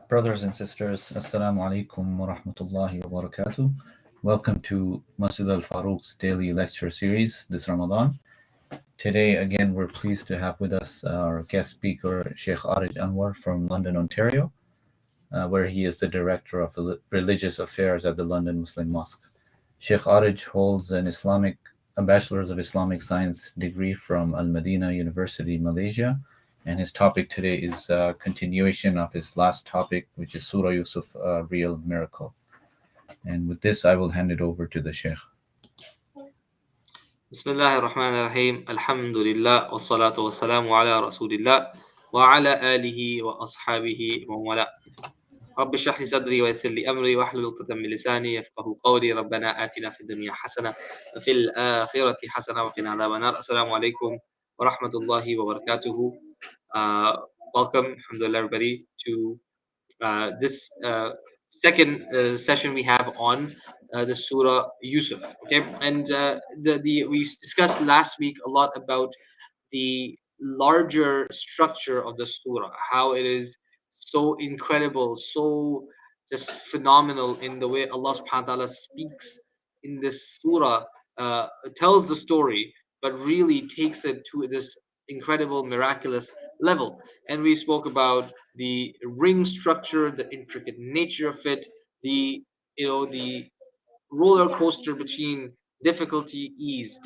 Brothers and sisters, Assalamu alaikum wa rahmatullahi wa barakatuh. Welcome to Masjid Al-Farooq's daily lecture series this Ramadan. Today, again, we're pleased to have with us our guest speaker, Sheikh Aarij Anwer from London, Ontario, where he is the Director of Religious Affairs at the London Muslim Mosque. Sheikh Aarij holds a Bachelor's of Islamic Science degree from Al-Madina University, Malaysia, and his topic today is a continuation of his last topic, which is Surah Yusuf, a real miracle. And with this, I will hand it over to the Sheikh. Bismillah ar-Rahman ar-Rahim. Alhamdulillah wa salatu wa salamu ala Rasulillah wa ala alihi wa ashabihi wa wala. رب اشرح لي صدري ويسر لي امري واحلل عقدة من لساني يفقهوا قولي ربنا آتنا في الدنيا حسنة وفي الآخرة حسنة وقنا عذاب النار. Assalamu alaikum wa rahmatullahi wa barakatuhu. Welcome, alhamdulillah, everybody, to this second session we have on the Surah Yusuf. Okay, and we discussed last week a lot about the larger structure of the surah, how it is so incredible, so just phenomenal in the way Allah subhanahu wa ta'ala speaks in this surah, tells the story, but really takes it to this incredible, miraculous level. And we spoke about the ring structure, the intricate nature of it, the roller coaster between difficulty, ease,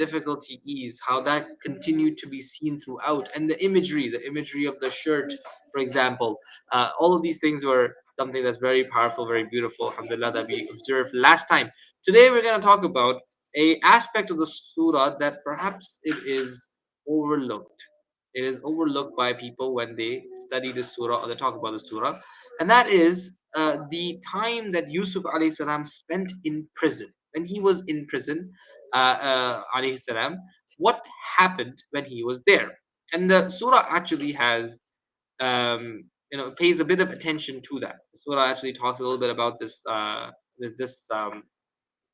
how that continued to be seen throughout, and the imagery of the shirt, for example. All of these things were something that's very powerful, very beautiful, alhamdulillah, that we observed last time. Today we're going to talk about a aspect of the surah that perhaps it is overlooked by people when they study the surah or they talk about the surah, and that is the time that Yusuf alayhi salam spent in prison. When he was in prison, alayhi salam, what happened when he was there? And the surah actually has, pays a bit of attention to that. The surah actually talks a little bit about this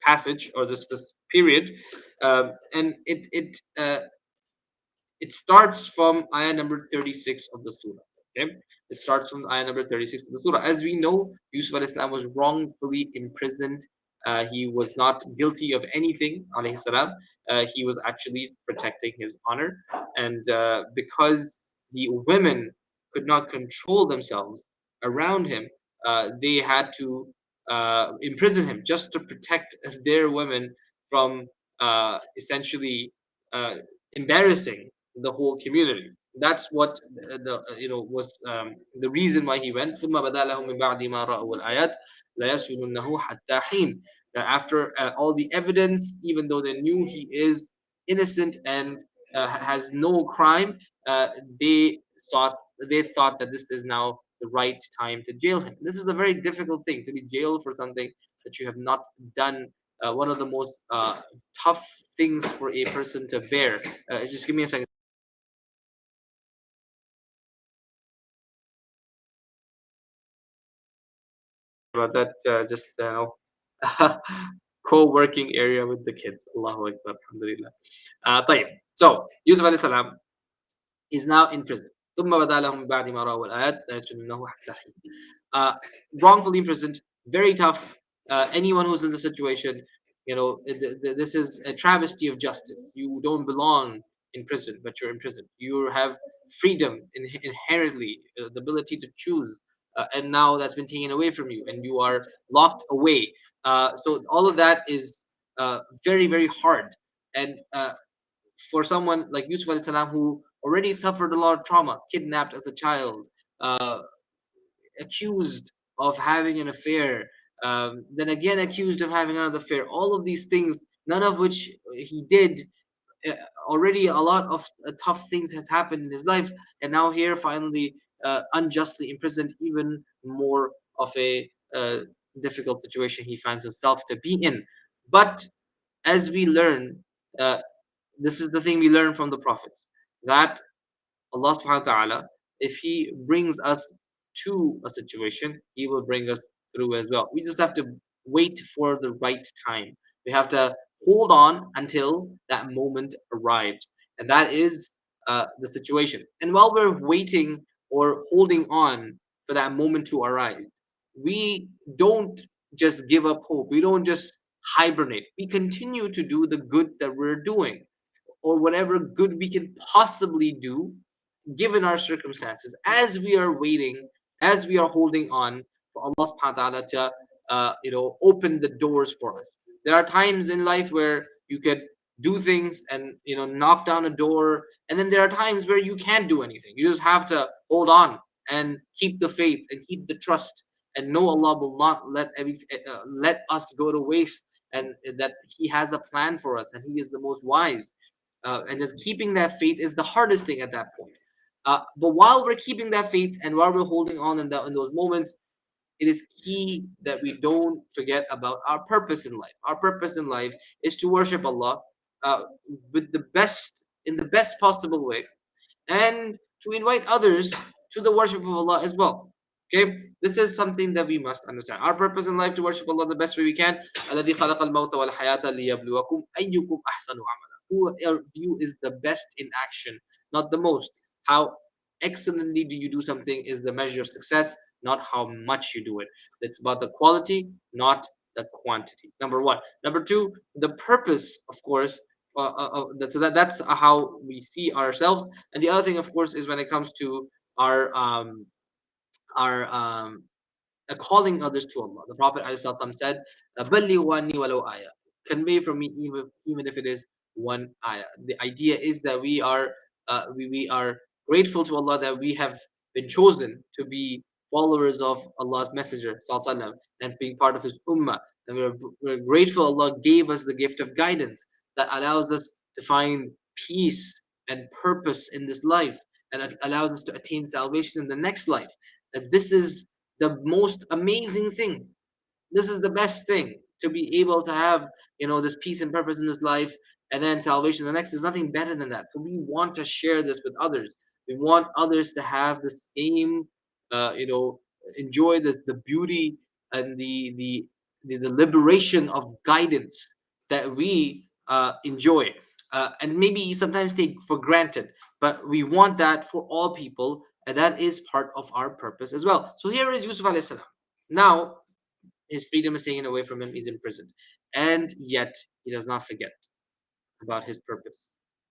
passage, or this period, and it starts from ayah number 36 of the surah. Okay, it starts from ayah number 36 of the surah. As we know, Yusuf alayhi salam was wrongfully imprisoned. He was not guilty of anything, alayhi salam. He was actually protecting his honor, and because the women could not control themselves around him, they had to imprison him just to protect their women from essentially embarrassing the whole community. That's what was the reason why he went. ثم بدا لهم من بعد ما رأوا الآيات ليسجننه حتى حين. That after all the evidence, even though they knew he is innocent and has no crime, they thought they thought that this is now the right time to jail him. This is a very difficult thing, to be jailed for something that you have not done. One of the most tough things for a person to bear. Just give me a second. About that, just co-working area with the kids. Allahu Akbar, alhamdulillah. طيب. So Yusuf alayhi salam is now in prison. ثم بدا لهم من بعد ما رأوا الآيات ليسجننه حتى حين. Wrongfully imprisoned, very tough. Anyone who's in the situation, this is a travesty of justice. You don't belong in prison, but you're in prison. You have freedom inherently, the ability to choose, and now that's been taken away from you, and you are locked away. So all of that is very, very hard. And for someone like Yusuf alayhi salam, who already suffered a lot of trauma, kidnapped as a child, uh, accused of having an affair, then again accused of having another affair. All of these things, none of which he did. Uh, Already, a lot of tough things has happened in his life, and now here, finally, unjustly imprisoned, even more of a difficult situation he finds himself to be in. But as we learn, uh, this is the thing we learn from the prophets, that Allah subhanahu wa ta'ala, if He brings us to a situation, He will bring us through as well. We just have to wait for the right time. We have to hold on until that moment arrives. And that is the situation. And while we're waiting or holding on for that moment to arrive, we don't just give up hope. We don't just hibernate. We continue to do the good that we're doing, or whatever good we can possibly do given our circumstances, as we are waiting, as we are holding on for Allah subhanahu wa ta'ala to open the doors for us. There are times in life where you could do things and knock down a door, and then there are times where you can't do anything. You just have to hold on and keep the faith and keep the trust, and know Allah will not let us go to waste, and that He has a plan for us, and He is the most wise. And just keeping that faith is the hardest thing at that point. But while we're keeping that faith and while we're holding on in those moments, it is key that we don't forget about our purpose in life. Our purpose in life is to worship Allah uh, with in the best possible way, and to invite others to the worship of Allah as well. Okay, this is something that we must understand. Our purpose in life to worship Allah the best way we can. الذي خلق الموت والحياة ليبلوكم أيكم أحسن عملا. Who of you is the best in action, not the most. How excellently do you do something is the measure of success, not how much you do it. It's about the quality, not the quantity. Number one. Number two, the purpose, of course. That's how we see ourselves. And the other thing, of course, is when it comes to our um, our calling others to Allah. The Prophet ﷺ said, "Ballighu anni walau ayah." Convey from me, even if it is one ayah. The idea is that we are grateful to Allah that we have been chosen to be followers of Allah's Messenger ﷺ, and being part of His Ummah. And we're grateful Allah gave us the gift of guidance that allows us to find peace and purpose in this life, and it allows us to attain salvation in the next life. That this is the most amazing thing. This is the best thing, to be able to have this peace and purpose in this life, and then salvation the next. Is nothing better than that. So we want to share this with others. We want others to have the same enjoy the beauty and the liberation of guidance that we enjoy, and maybe sometimes take for granted. But we want that for all people, and that is part of our purpose as well. So here is Yusuf alayhi salam. Now his freedom is taken away from him. He's imprisoned, and yet he does not forget about his purpose,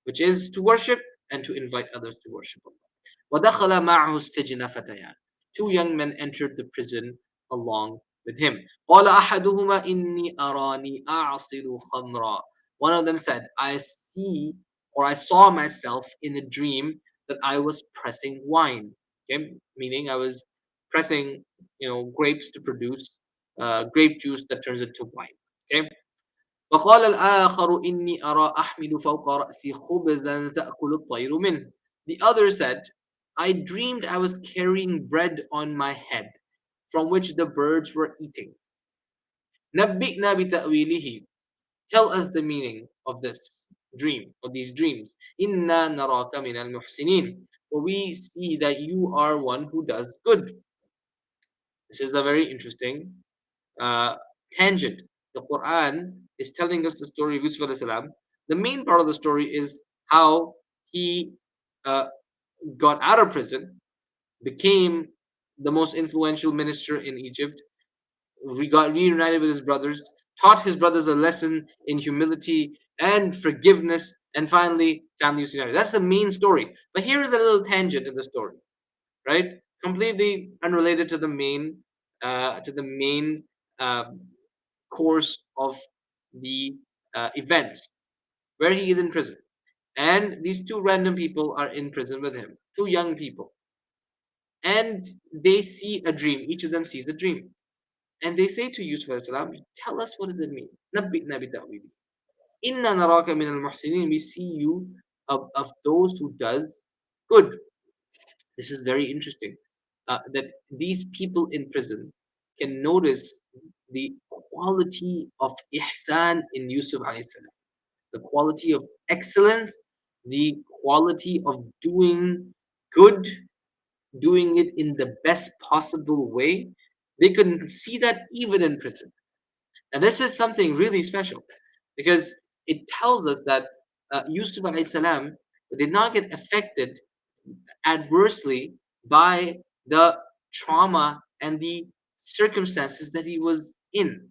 which is to worship and to invite others to worship Allah. وَدَخَلَ مَعَهُ السِّجْنَ فَتَيَانِ. Two young men entered the prison along with him. قَالَ أَحَدُهُمَا إِنِّي أَرَانِي أَعْصِرُ خَمْرًا. One of them said, I saw myself in a dream that I was pressing wine. Okay? Meaning I was pressing, grapes to produce grape juice that turns into wine. Okay? وقال الآخر إني أرى أحمل فوق رأسي خبزا تأكل الطير منه. The other said, I dreamed I was carrying bread on my head, from which the birds were eating. نبئنا بتأويله. Tell us the meaning of this dream, of these dreams. إنا نراك من المحسنين. For we see that you are one who does good. This is a very interesting uh, tangent. The Quran is telling us the story of Yusuf alayhi salam. The main part of the story is how he uh, got out of prison, became the most influential minister in Egypt, got reunited with his brothers, taught his brothers a lesson in humility and forgiveness, and finally family was united. That's the main story. But here is a little tangent in the story, right? Completely unrelated to the main um, course of the events, where he is in prison. And these two random people are in prison with him, two young people. And they see a dream. Each of them sees a dream. And they say to Yusuf alayhi salam, tell us, what does it mean? نبئنا بتأويله. إنا نراك من المحسنين. We see you of those who does good. This is very interesting. That these people in prison can notice the quality of ihsan in Yusuf alayhi salam, the quality of excellence, the quality of doing good, doing it in the best possible way. They couldn't see that even in prison. And this is something really special, because it tells us that Yusuf alayhi salam did not get affected adversely by the trauma and the circumstances that he was in.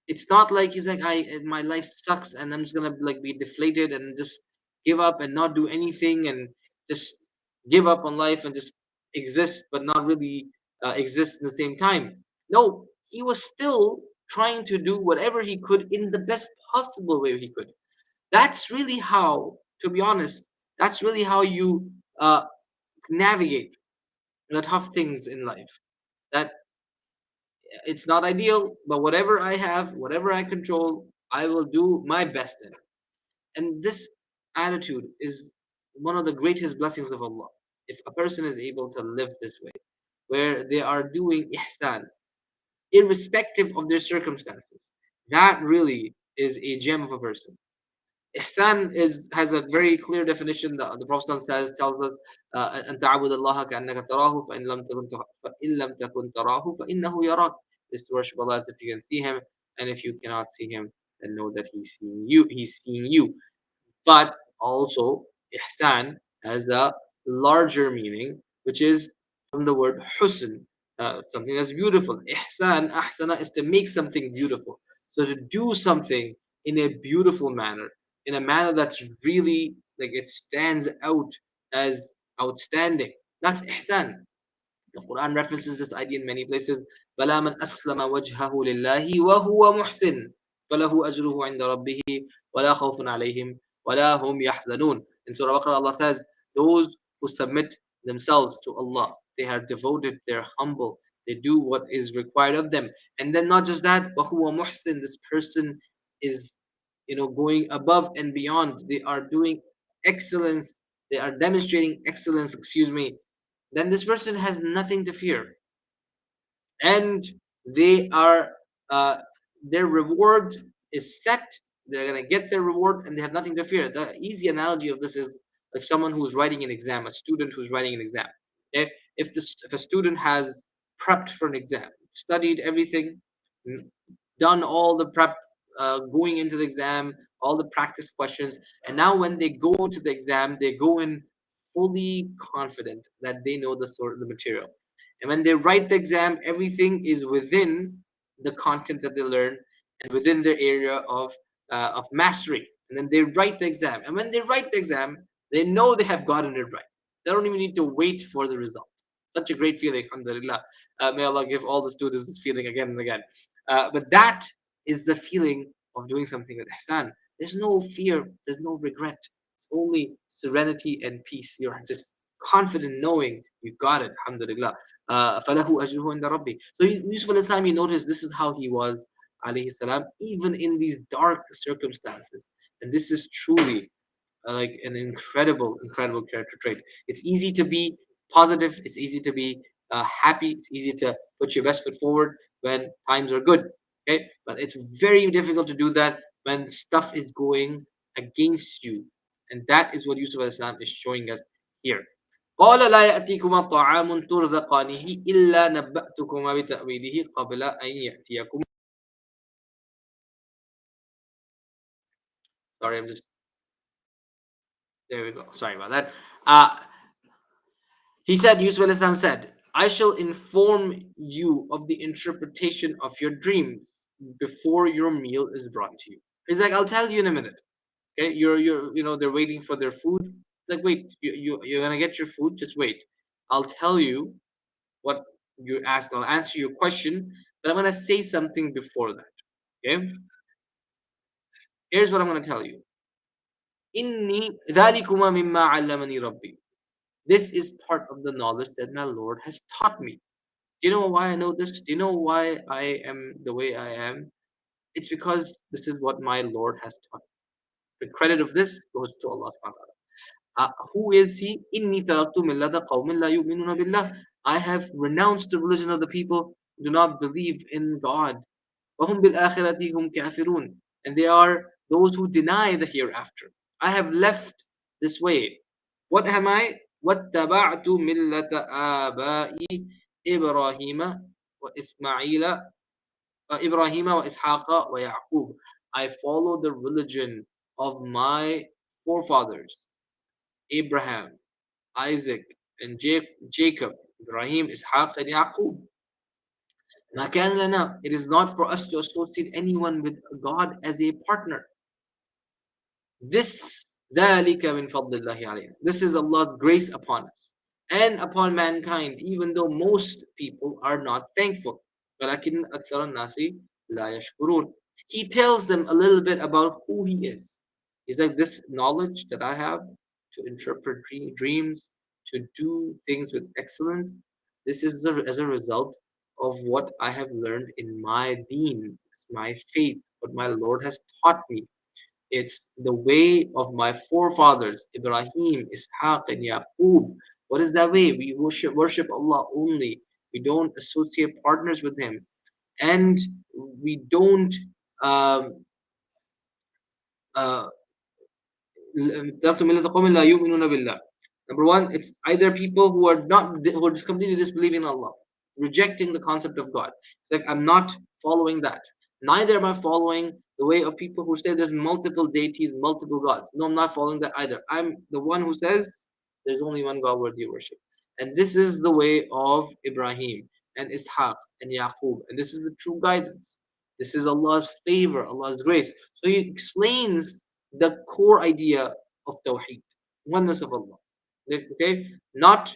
It's not like he's like, my life sucks and I'm just gonna like be deflated and just give up and not do anything and just give up on life and just exist but not really exist in the same time. No, he was still trying to do whatever he could in the best possible way he could. That's really how, to be honest, that's really how you navigate the tough things in life. That it's not ideal, but whatever I have, whatever I control, I will do my best in. And this attitude is one of the greatest blessings of Allah. If a person is able to live this way, where they are doing ihsan, irrespective of their circumstances, that really is a gem of a person. Ihsan has a very clear definition. The Prophet tells us, أن تعبد الله كأنك تراه فإن لم تكن تراه فإنه يراك. Is to worship Allah as if you can see Him, and if you cannot see Him, then know that He's seeing you. He's seeing you. But also, ihsan has a larger meaning, which is from the word husn, something that's beautiful. Ihsan, ahsana is to make something beautiful. So to do something in a beautiful manner, in a manner that's really like it stands out as outstanding. That's ihsan. The Quran references this idea in many places. بَلَا مَنْ أَسْلَمَ وَجْهَهُ لِلَّهِ وَهُوَ مُحْسِنٌ فَلَهُ أَجْرُهُ عِنْدَ رَبِّهِ وَلَا خَوْفٌ عَلَيْهِمْ وَلَا هُمْ يَحْزَنُونَ. In Surah Baqarah, Allah says, those who submit themselves to Allah, they are devoted, they're humble, they do what is required of them. And then not just that, وَهُوَ مُحْسِن, this person is, going above and beyond. They are doing excellence, they are demonstrating excellence, then this person has nothing to fear, and they are uh, their reward is set. They're gonna get their reward and they have nothing to fear. The easy analogy of this is like someone who's writing an exam, a student who's writing an exam. Okay? If a student has prepped for an exam, studied everything, done all the prep, going into the exam, all the practice questions, and now when they go to the exam, they go in fully confident that they know the material. And when they write the exam, everything is within the content that they learn and within their area of mastery. And then they write the exam. And when they write the exam, they know they have gotten it right. They don't even need to wait for the result. Such a great feeling, alhamdulillah. May Allah give all the students this feeling again and again. But that is the feeling of doing something with ihsan. There's no fear, there's no regret. It's only serenity and peace. You're just confident knowing you got it, alhamdulillah. فَلَهُ أَجْرُهُ عِنْدَ رَبِّهِ. So Yusuf al-Islam, you notice this is how he was, alayhi salam, even in these dark circumstances. And this is truly like an incredible character trait. It's easy to be positive. It's easy to be happy. It's easy to put your best foot forward when times are good. Okay, but it's very difficult to do that when stuff is going against you, and that is what Yusuf al-Islam is showing us here. قال لا يأتيكما طعام ترزقانه إلا نبأتكما بتأويله قبل أن يأتيكم. Sorry, I'm just there we go. Sorry about that. Uh, He said, Yusuf al-Islam said, I shall inform you of the interpretation of your dreams before your meal is brought to you. He's like, I'll tell you in a minute. Okay, they're waiting for their food. It's like, wait, you're gonna get your food. Just wait. I'll tell you what you asked. I'll answer your question, but I'm gonna say something before that. Okay, here's what I'm gonna tell you. Inni ذَلِكُمَا مِمَّا عَلَّمَنِي رَبِّي. This is part of the knowledge that my Lord has taught me. Do you know why I know this? Do you know why I am the way I am? It's because this is what my Lord has taught me. The credit of this goes to Allah subhanahu wa ta'ala. Who is He? إِنِّي تَرَكْتُ مِلَّةَ قَوْمٍ لَا يُؤْمِنُونَ بِاللَّهِ. I have renounced the religion of the people who do not believe in God. وَهُمْ بِالْآخِرَةِ هُمْ كَافِرُونَ. And they are those who deny the hereafter. I have left this way. What am I? وَاتَّبَعْتُ مِلَّةَ آبَائِ إِبْرَاهِيمَ وَإِسْمَاعِيلَ إِبْرَاهِيمَ وَإِسْحَاقَ وَيَعْقُوبَ. I follow the religion of my forefathers, Abraham, Isaac, and Jacob, Ibrahim, Ishaq, and Yaqub. ما كان لنا. It is not for us to associate anyone with God as a partner. This ذلك من فضل الله علينا. This is Allah's grace upon us and upon mankind, even though most people are not thankful. ولكن أكثر الناس لا يشكرون. He tells them a little bit about who he is. He's like, this knowledge that I have to interpret dreams, to do things with excellence, this is as a result of what I have learned in my deen, my faith, what my Lord has taught me. It's the way of my forefathers, Ibrahim, Ishaq, and Yaqub. What is that way? We worship Allah only. We don't associate partners with Him, and we don't um, uh, Number one, it's either people who are just completely disbelieving Allah, rejecting the concept of God. It's like, I'm not following that. Neither am I following the way of people who say there's multiple deities, multiple gods. No, I'm not following that either. I'm the one who says there's only one God worthy of worship. And this is the way of Ibrahim and Ishaq and Yaqub. And this is the true guidance. This is Allah's favor, Allah's grace. So he explains the core idea of Tawheed, oneness of Allah. Okay, not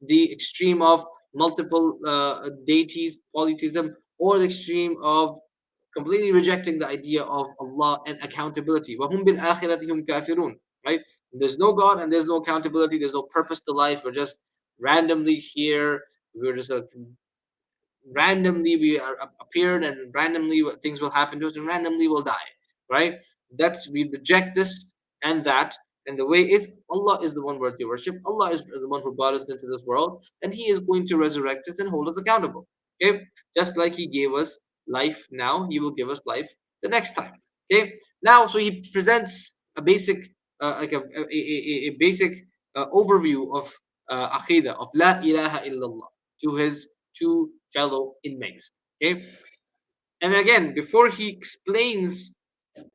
the extreme of multiple deities, polytheism, or the extreme of completely rejecting the idea of Allah and accountability. وَهُمْ بِالْآخِرَةِ هُمْ كَافِرُونَ. Right? There's no God and there's no accountability. There's no purpose to life. We're just randomly here. We're just randomly appeared, and randomly things will happen to us, and randomly we'll die. Right? We reject this and that. And the way is, Allah is the one worthy of worship. Allah is the one who brought us into this world, and He is going to resurrect us and hold us accountable. Okay, just like He gave us life now, He will give us life the next time. Okay, now so He presents a basic, like a basic overview of aqidah of La ilaha illallah to His two fellow inmates. Okay, and again, before He explains,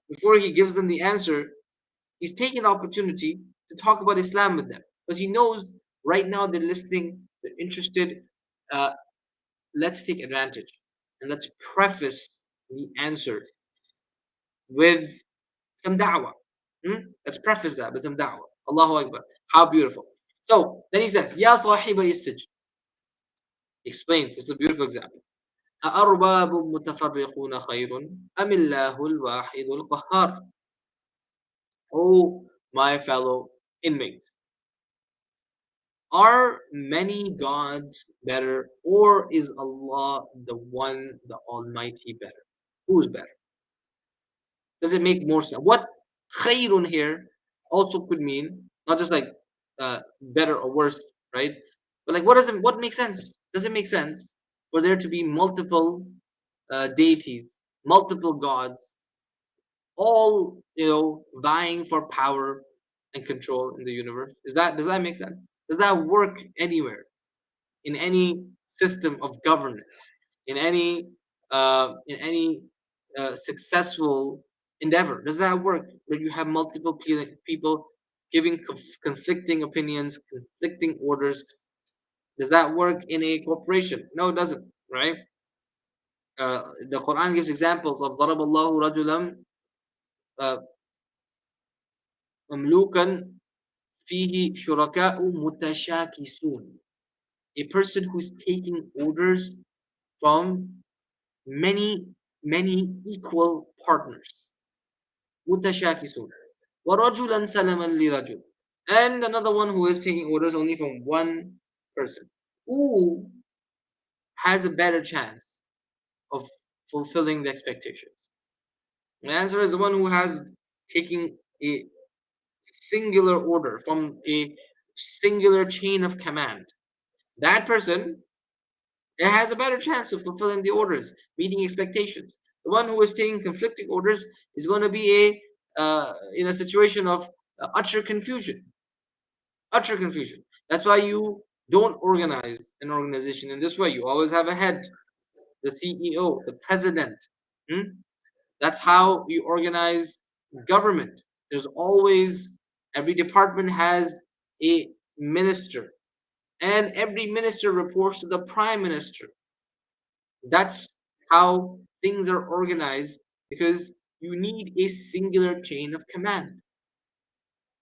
before He gives them the answer, He's taking the opportunity to talk about Islam with them because He knows right now they're listening, they're interested. Uh, let's take advantage and let's preface the answer with some da'wah. Let's preface that with some da'wah. Allahu Akbar. How beautiful. So then he says, Ya sahiba is-sijn. He explains, this is a beautiful example. أأرباب متفرقون خير أم الله الواحد القهار. Oh, my fellow inmates, are many gods better, or is Allah the one, the Almighty, better? Who's better? Does it make more sense? What khayrun here also could mean not just like better or worse, right? But like, what makes sense? Does it make sense for there to be multiple deities, multiple gods, all vying for power and control in the universe? Does that make sense? Does that work anywhere in any system of governance, in any successful endeavor? Does that work when you have multiple people giving conflicting opinions, conflicting orders? Does that work in a corporation? No, it doesn't, right? The Quran gives examples of ضرب الله رجلا مملوكا فيه شركاء متشاكسون. A person who's taking orders from many equal partners. متشاكسون. ورجلا سلما لرجل. And another one who is taking orders only from one person. Who has a better chance of fulfilling the expectations? The answer is the one who has taking a singular order from a singular chain of command. That person, it has a better chance of fulfilling the orders, meeting expectations. The one who is taking conflicting orders is going to be in a situation of utter confusion. Utter confusion. That's why you don't organize an organization in this way. You always have a head, the CEO, the president. That's how you organize government. There's always, every department has a minister, and every minister reports to the prime minister. That's how things are organized, because you need a singular chain of command.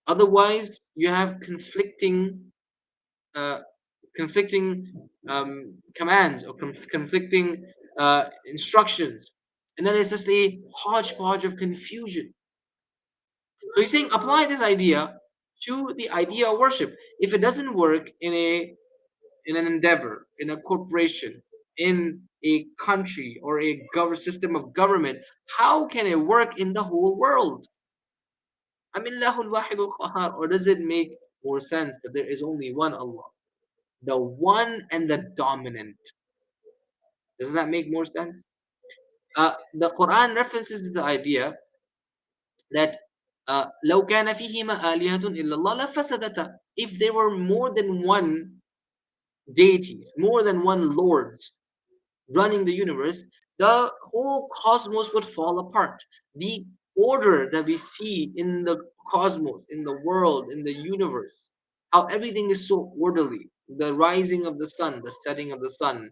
Otherwise, you have uh, conflicting commands, or conflicting instructions, and then it's just a hodgepodge of confusion. So he's saying apply this idea to the idea of worship. If it doesn't work in an endeavor, in a corporation, in a country, or a system of government, how can it work in the whole world? Amillahul wahidul qahar, or does it make more sense that there is only one Allah, the one and the dominant? Doesn't that make more sense? The Quran references the idea that لو كان فيهما آلهة إلا الله لفسدتا. If there were more than one deities, more than one lords running the universe, the whole cosmos would fall apart. The order that we see in the cosmos, in the world, in the universe, how everything is so orderly, the rising of the sun, the setting of the sun,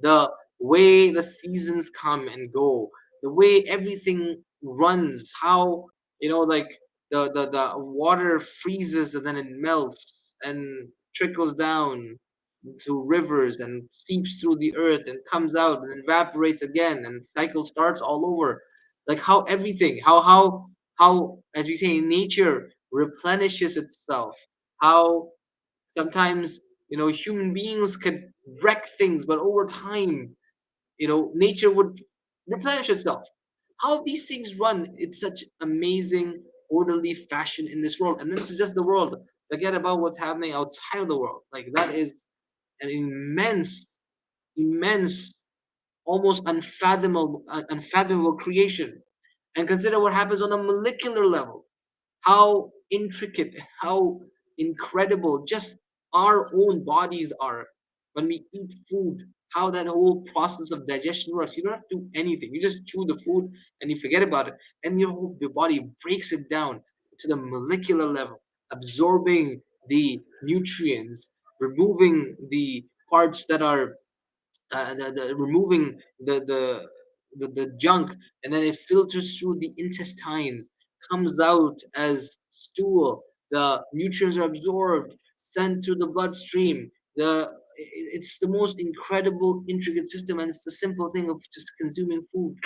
the way the seasons come and go, the way everything runs, how, like the water freezes and then it melts and trickles down through rivers and seeps through the earth and comes out and evaporates again, and cycle starts all over. Like how everything, how, as we say, nature replenishes itself. How sometimes, human beings could wreck things, but over time, nature would replenish itself. How these things run, it's such amazing orderly fashion in this world. And this is just the world. Forget about what's happening outside of the world. Like that is an immense, almost unfathomable creation. And consider what happens on a molecular level. How intricate, how incredible just our own bodies are when we eat food. How that whole process of digestion works. You don't have to do anything. You just chew the food and you forget about it. And your body breaks it down to the molecular level, absorbing the nutrients, removing the parts that are removing the junk, and then it filters through the intestines, comes out as stool. The nutrients are absorbed, sent through the bloodstream. It's the most incredible, intricate system, and it's the simple thing of just consuming food.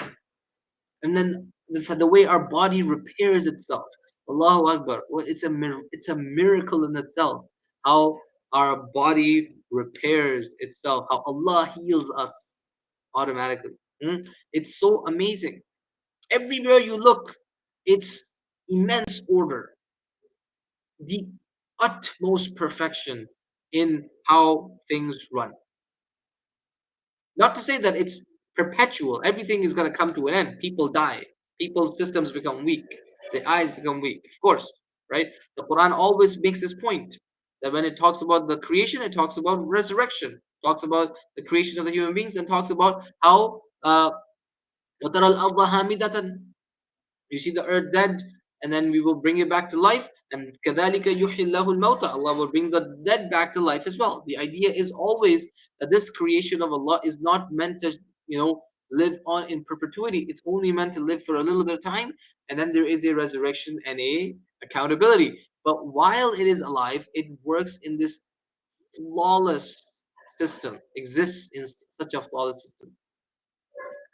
And then the way our body repairs itself. Allahu Akbar. Well, it's a miracle in itself. How our body repairs itself. How Allah heals us automatically. It's so amazing. Everywhere you look, it's immense order, the utmost perfection in how things run. Not to say that it's perpetual. Everything is going to come to an end. People die. People's systems become weak. The eyes become weak. Of course, right? The Quran always makes this point that when it talks about the creation, it talks about resurrection, talks about the creation of the human beings, and talks about how وَتَرَى الْأَرْضَ هَامِدَةً, you see the earth dead, and then we will bring it back to life. And كَذَلِكَ يُحْيِي اللَّهُ الْمَوْتَى, Allah will bring the dead back to life as well. The idea is always that this creation of Allah is not meant to, live on in perpetuity. It's only meant to live for a little bit of time, and then there is a resurrection and a accountability. But while it is alive, it works in this flawless system, exists in such a flawless system.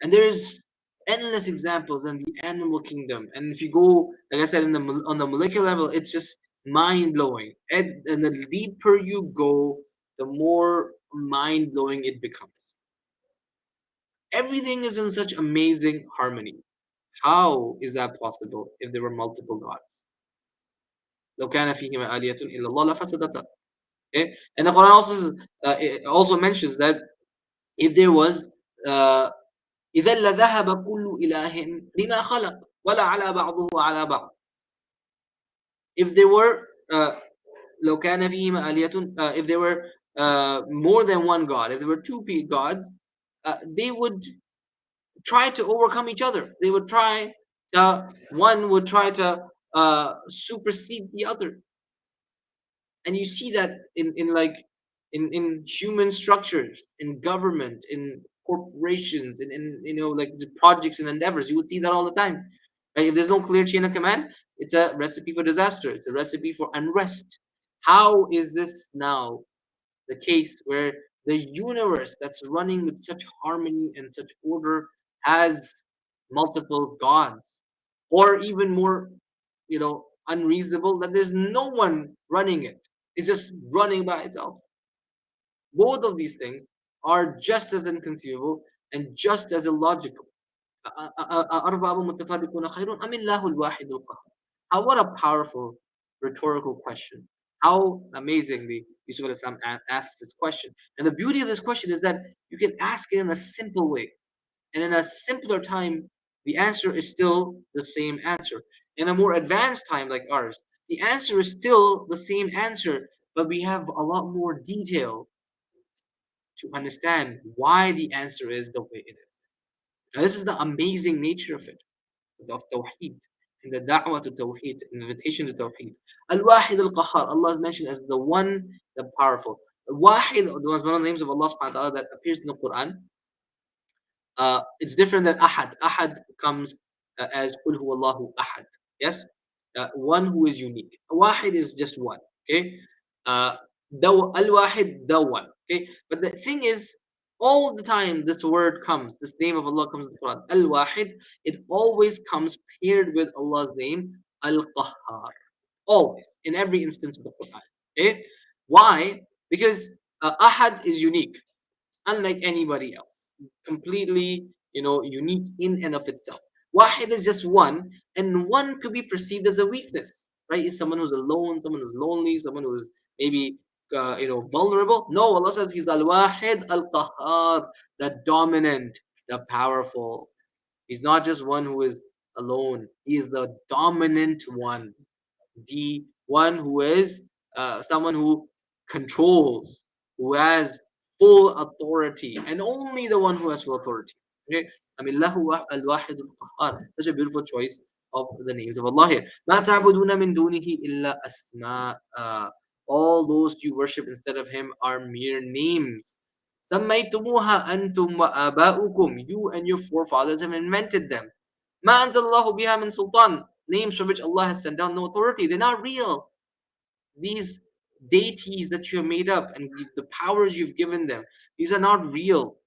And there's endless examples in the animal kingdom. And if you go, like I said, on the molecular level, it's just mind blowing. And the deeper you go, the more mind blowing it becomes. Everything is in such amazing harmony. How is that possible if there were multiple gods? لو كان فيهما آلهة إلا الله لفسدتا. Okay? And the Quran also says, it also mentions that if there was إذا لذهب كل إله بما خلق ولا على بعضه على بعض. If there were لو كان فيهما آلهة, if there were more than one god, if there were two gods, they would try to overcome each other. They would try one would try to supersede the other. And you see that in human structures, in government, in corporations and like the projects and endeavors. You would see that all the time. Right? If there's no clear chain of command, it's a recipe for disaster. It's a recipe for unrest. How is this now the case where the universe that's running with such harmony and such order has multiple gods, or even more, unreasonable, that there's no one running it? It's just running by itself. Both of these things are just as inconceivable and just as illogical. أأرباب متفرقون خير أم الله الواحد القهار. What a powerful rhetorical question. How amazingly Yusuf al-Islam asks this question. And the beauty of this question is that you can ask it in a simple way. And in a simpler time, the answer is still the same answer. In a more advanced time like ours, the answer is still the same answer, but we have a lot more detail to understand why the answer is the way it is. Now, this is the amazing nature of Tawheed, and the da'wah to Tawheed, and invitation to Tawheed. Al-Wahid al-Qahhar, Allah is mentioned as the one, the powerful. Al-Wahid was one of the names of Allah subhanahu wa ta'ala that appears in the Quran. It's different than Ahad. Ahad comes as Qul huwallahu Ahad. Yes? One who is unique. Wahid is just one. Okay? Al-Wahid, the one. Okay? But the thing is, all the time this word comes, this name of Allah comes in the Quran. Al-Wahid, it always comes paired with Allah's name, Al-Qahhar. Always. In every instance of the Quran. Okay? Why? Because Ahad is unique, unlike anybody else. Completely, unique in and of itself. Wahid is just one, and one could be perceived as a weakness, right? Is someone who's alone, someone who's lonely, someone who's maybe vulnerable. No, Allah says He's Al-Wahid Al-Qahhar, the dominant, the powerful. He's not just one who is alone. He is the dominant one, the one who is someone who controls, who has full authority, and only the one who has full authority. Okay? I mean, Lahu al-Wahid al-Qahhar. Such a beautiful choice of the names of Allah here. لا تعبدون من دونه إلا أسماء. All those you worship instead of Him are mere names. سميتموها أنتم وآباؤكم. You and your forefathers have invented them. ما أنزل الله بها من سلطان. Names from which Allah has sent down no authority. They're not real. These deities that you have made up and the powers you've given them, these are not real.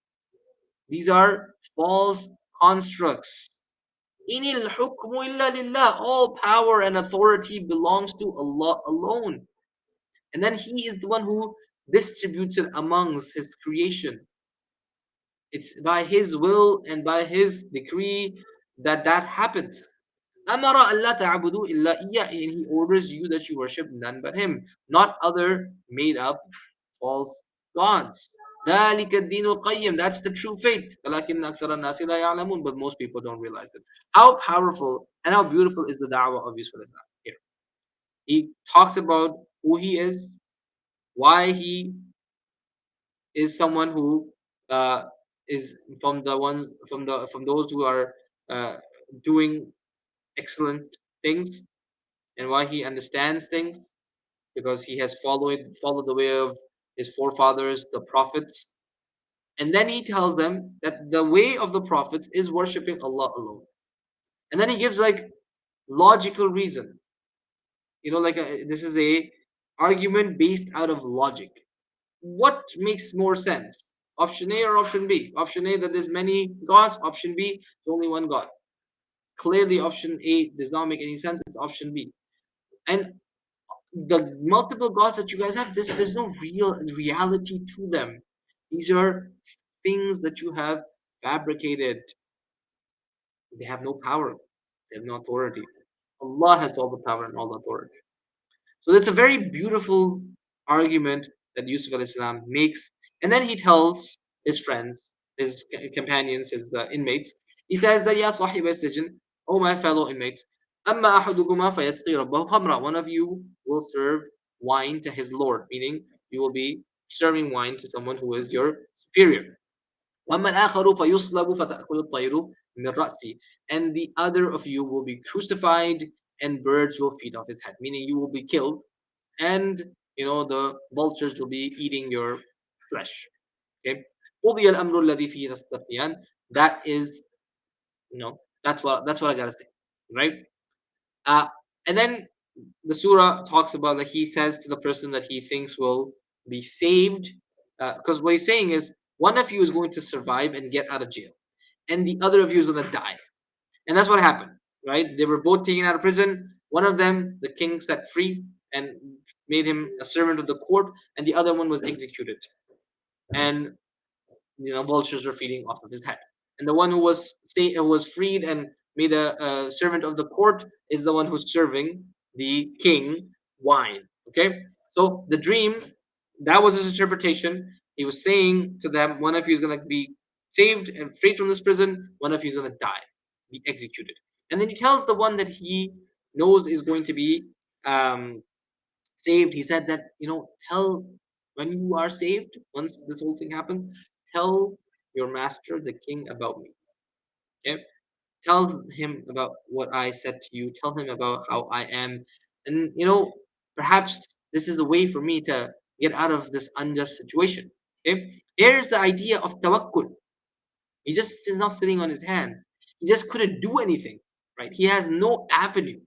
These are false constructs. Inil hukmu illa lillah. All power and authority belongs to Allah alone. And then He is the one who distributes it amongst His creation. It's by His will and by His decree that happens. Amara Allah ta'budu illa iya, and He orders you that you worship none but Him, not other made up false gods. ذَلِكَ الدِّينُ الْقَيِّمُ. That's the true faith. وَلَكِنَّ أَكْثَرَ النَّاسِ لَا يَعْلَمُونَ. But most people don't realize it. How powerful and how beautiful is the da'wah of Yusuf al-Islam here. He talks about who he is, why he is someone who is from those who are doing excellent things, and why he understands things, because he has followed the way of his forefathers, the prophets. And then he tells them that the way of the prophets is worshipping Allah alone. And then he gives like logical reason. This is a argument based out of logic. What makes more sense? Option A or option B? Option A, that there's many gods. Option B, there's only one God. Clearly, option A does not make any sense. It's option B. And the multiple gods that you guys have, there's no real reality to them. These are things that you have fabricated. They have no power. They have no authority. Allah has all the power and all the authority. So that's a very beautiful argument that Yusuf al-Islam makes. And then he tells his friends, his companions, his inmates, he says that, Ya sahib al-sijn, oh my fellow inmates, amma ahadukuma fayasqi rabbahu khamra. One of you will serve wine to his Lord, meaning you will be serving wine to someone who is your superior. وَأَمَّا الْآخَرُ فَيُصْلَبُ فَتَأْكُلُ الطَّيْرُ مِنْ رَأْسِهِ. And the other of you will be crucified and birds will feed off his head, meaning you will be killed and the vultures will be eating your flesh. Okay. قُضِيَ الْأَمْرُ الَّذِي فِيهِ تَسْتَفْتِيَانِ. That is, that's what I gotta say, right? Uh, and then the surah talks about, like, he says to the person that he thinks will be saved, because what he's saying is one of you is going to survive and get out of jail, and the other of you is going to die. And that's what happened, right? They were both taken out of prison. One of them, the king set free and made him a servant of the court, and the other one was executed. And vultures were feeding off of his head. And the one who was freed and made a servant of the court is the one who's serving the king wine. Okay, so the dream, that was his interpretation. He was saying to them, one of you is going to be saved and freed from this prison. One of you is going to die, be executed. And then he tells the one that he knows is going to be saved. He said that, tell, when you are saved, once this whole thing happens, tell your master, the king, about me. Okay? Tell him about what I said to you. Tell him about how I am. And, perhaps this is a way for me to get out of this unjust situation. Okay? Here's the idea of tawakkur. He just is not sitting on his hands. He just couldn't do anything, right? He has no avenue.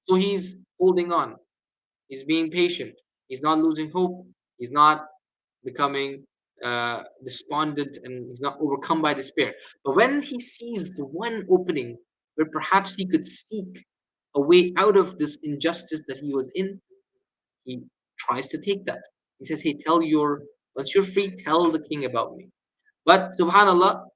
So he's holding on. He's being patient. He's not losing hope. He's not becoming despondent, and he's not overcome by despair. But when he sees the one opening where perhaps he could seek a way out of this injustice that he was in, he tries to take that. He says, "Hey, once you're free, tell the king about me." But subhanallah,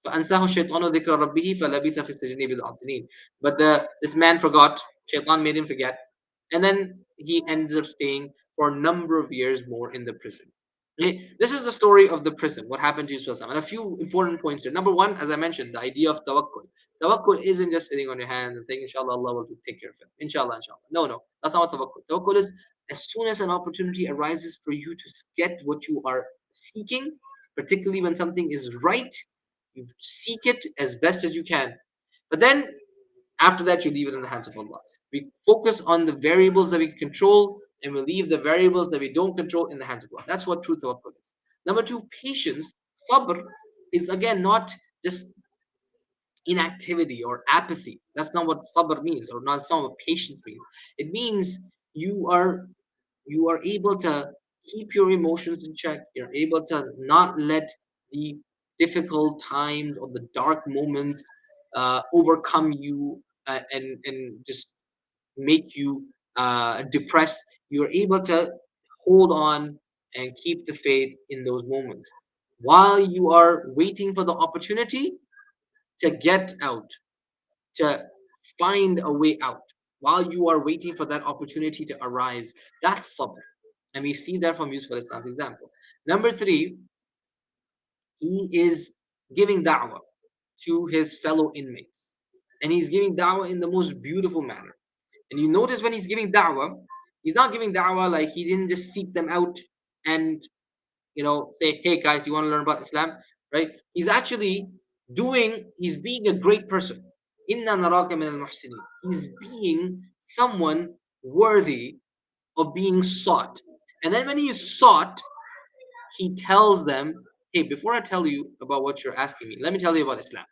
فأنساه الشيطان ذكر ربه فلبث في السجن بضع سنين. But this man forgot. Shaitan made him forget, and then he ended up staying for a number of years more in the prison. Okay? This is the story of the prison. What happened to Yusuf? And a few important points here. Number one, as I mentioned, the idea of tawakkul. Tawakkul isn't just sitting on your hands and saying, "Inshallah, Allah will take care of it." Inshallah, inshallah. No, that's not what tawakkul. Tawakkul is, as soon as an opportunity arises for you to get what you are seeking, particularly when something is right, you seek it as best as you can. But then after that, you leave it in the hands of Allah. We focus on the variables that we can control, and we leave the variables that we don't control in the hands of Allah. That's what true tawakkul is. Number two, patience. Sabr is, again, not just inactivity or apathy. That's not what sabr means, or not what patience means. It means you are able to keep your emotions in check. You're able to not let the difficult times or the dark moments overcome you, and just make you depressed. You're able to hold on and keep the faith in those moments while you are waiting for the opportunity to get out, to find a way out, while you are waiting for that opportunity to arise. That's sabr. And we see that from Yusuf al-Islam's example. Number three, he is giving da'wah to his fellow inmates. And he's giving da'wah in the most beautiful manner. And you notice when he's giving da'wah, he's not giving da'wah like he didn't just seek them out and, say, "Hey guys, you want to learn about Islam?" Right? He's being a great person. Inna naraka min al-muhsinin. He's being someone worthy of being sought. And then when he is sought, he tells them, "Hey, before I tell you about what you're asking me, let me tell you about Islam."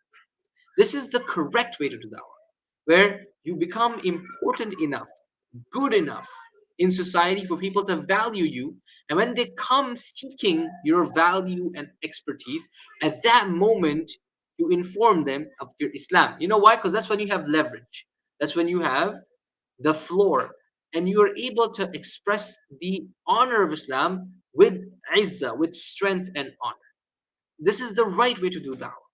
This is the correct way to do dawah, where you become important enough, good enough in society for people to value you. And when they come seeking your value and expertise, at that moment, you inform them of your Islam. You know why? Because that's when you have leverage. That's when you have the floor. And you are able to express the honor of Islam with izzah, with strength and honor. This is the right way to do da'wah.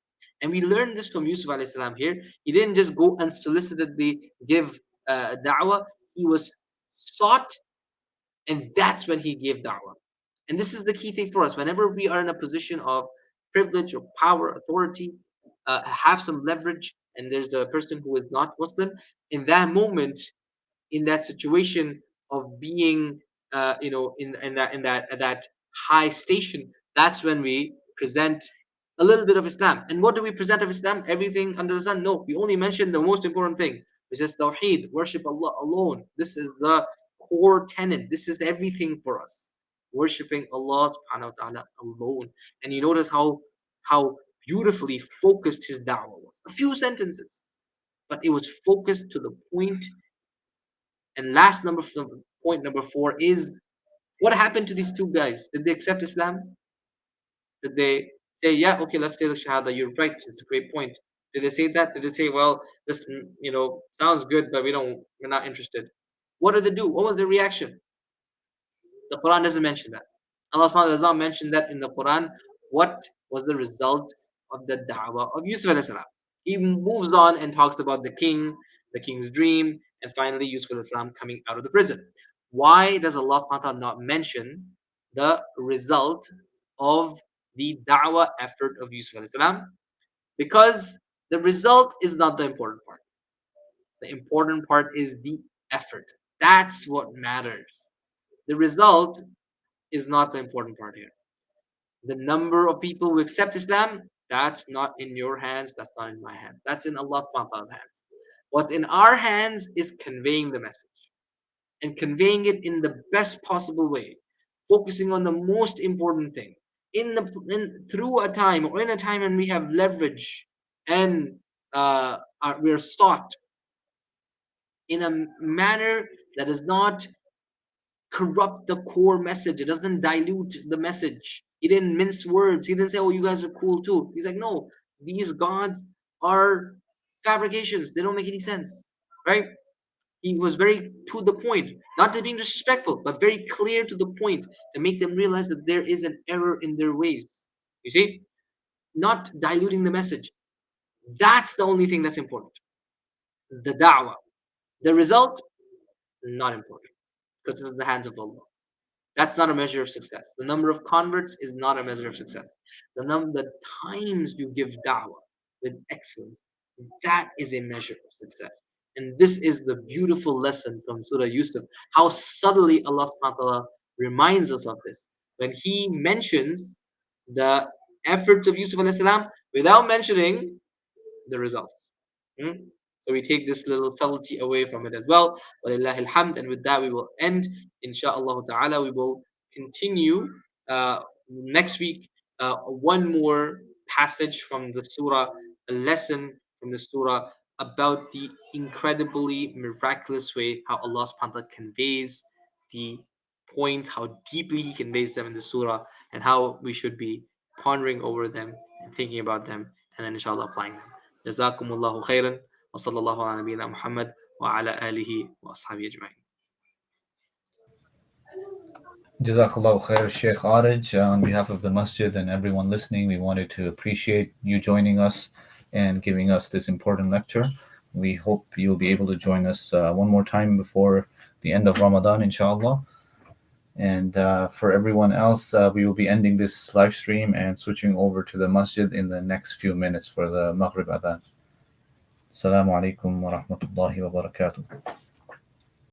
And we learned this from Yusuf alayhi salam here. He didn't just go unsolicitedly give da'wah. He was sought, and that's when he gave da'wah. And this is the key thing for us. Whenever we are in a position of privilege or power, authority, have some leverage, and there's a person who is not Muslim, in that moment, in that situation of being, in that high station, that's when we present a little bit of Islam. And what do we present of Islam? Everything under the sun? No, we only mention the most important thing, which is Tawheed, worship Allah alone. This is the core tenet. This is everything for us. worshipping Allah subhanahu wa ta'ala alone. And you notice how beautifully focused his da'wah was. A few sentences, but it was focused to the point. And point number 4 is, what happened to these two guys? Did they accept Islam? Did they say, yeah, okay, let's say the Shahada, you're right, it's a great point? Did they say that? Did they say, well, this sounds good, but we're not interested? What did they do? What was their reaction? The Quran doesn't mention that. Allah subhanahu wa ta'ala does not mention that in the Quran. What was the result of the da'wah of Yusuf alayhi salam? He moves on and talks about the king's dream, and finally Yusuf alayhi salam coming out of the prison. Why does Allah subhanahu wa ta'ala not mention the result of the da'wah effort of Yusuf alayhi salam? Because the result is not the important part. The important part is the effort. That's what matters. The result is not the important part here. The number of people who accept Islam, that's not in your hands, that's not in my hands. That's in Allah's hands. What's in our hands is conveying the message and conveying it in the best possible way, focusing on the most important thing. Through a time, or in a time when we have leverage and we are sought in a manner that does not corrupt the core message. It doesn't dilute the message. He didn't mince words. He didn't say, oh, you guys are cool too. He's like, no, these gods are fabrications. They don't make any sense. Right? He was very to the point, not to being disrespectful, but very clear to the point to make them realize that there is an error in their ways. You see? Not diluting the message. That's the only thing that's important. The da'wah. The result, not important. Because it's in the hands of Allah. That's not a measure of success. The number of converts is not a measure of success. The times you give da'wah with excellence, that is a measure of success. And this is the beautiful lesson from Surah Yusuf, how subtly Allah subhanahu wa ta'ala reminds us of this. When He mentions the efforts of Yusuf alayhi salam without mentioning the results. So we take this little subtlety away from it as well. Walillahi alhamd. And with that we will end. Insha'Allah ta'ala, we will continue next week one more passage from the surah, a lesson from the surah about the incredibly miraculous way how Allah subhanahu wa ta'ala conveys the points, how deeply He conveys them in the surah, and how we should be pondering over them and thinking about them, and then inshallah applying them. Jazakumullahu khairan, wa sallallahu ala nabiyyina Muhammad wa ala alihi wa ashabihi ajma'in. Jazakallahu khair, Sheikh Aarij. On behalf of the masjid and everyone listening, we wanted to appreciate you joining us and giving us this important lecture. We hope you'll be able to join us one more time before the end of Ramadan, inshallah. And for everyone else, we will be ending this live stream and switching over to the masjid in the next few minutes for the Maghrib Adhan. Assalamu alaikum wa rahmatullahi wa barakatuh.